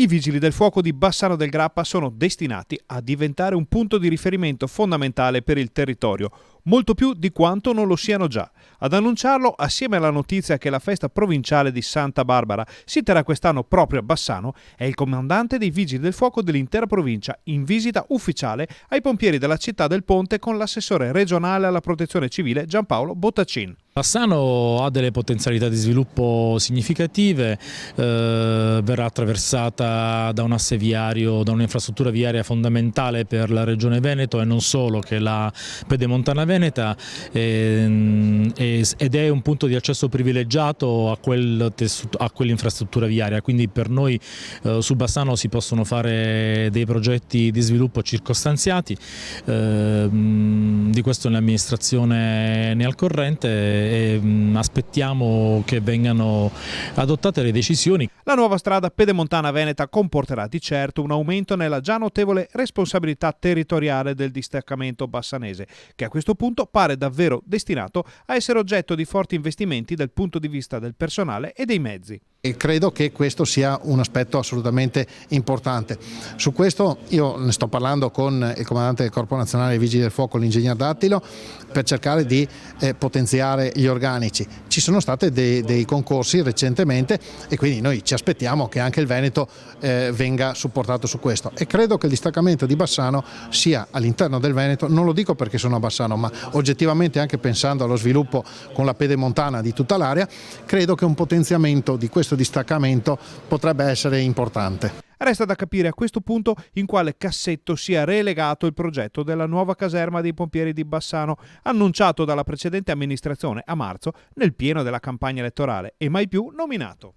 I Vigili del Fuoco di Bassano del Grappa sono destinati a diventare un punto di riferimento fondamentale per il territorio, molto più di quanto non lo siano già. Ad annunciarlo, assieme alla notizia che la festa provinciale di Santa Barbara si terrà quest'anno proprio a Bassano, è il comandante dei Vigili del Fuoco dell'intera provincia in visita ufficiale ai pompieri della città del Ponte con l'assessore regionale alla protezione civile Giampaolo Bottacin. Bassano ha delle potenzialità di sviluppo significative, verrà attraversata da un asse viario, da un'infrastruttura viaria fondamentale per la regione Veneto e non solo, che è la Pedemontana Veneta, ed è un punto di accesso privilegiato a quell'infrastruttura viaria, quindi per noi su Bassano si possono fare dei progetti di sviluppo circostanziati, di questo l'amministrazione ne è al corrente e aspettiamo che vengano adottate le decisioni. La nuova strada Pedemontana Veneta comporterà di certo un aumento nella già notevole responsabilità territoriale del distaccamento bassanese, che a questo punto pare davvero destinato a essere oggetto di forti investimenti dal punto di vista del personale e dei mezzi. E credo che questo sia un aspetto assolutamente importante. Su questo io ne sto parlando con il comandante del Corpo Nazionale dei Vigili del Fuoco, l'ingegner Dattilo, per cercare di potenziare gli organici. Ci sono stati dei concorsi recentemente e quindi noi ci aspettiamo che anche il Veneto venga supportato su questo, e credo che il distaccamento di Bassano sia all'interno del Veneto, non lo dico perché sono a Bassano, ma oggettivamente anche pensando allo sviluppo con la Pedemontana di tutta l'area, credo che un potenziamento di questo distaccamento potrebbe essere importante. Resta da capire a questo punto in quale cassetto sia relegato il progetto della nuova caserma dei pompieri di Bassano, annunciato dalla precedente amministrazione a marzo nel pieno della campagna elettorale e mai più nominato.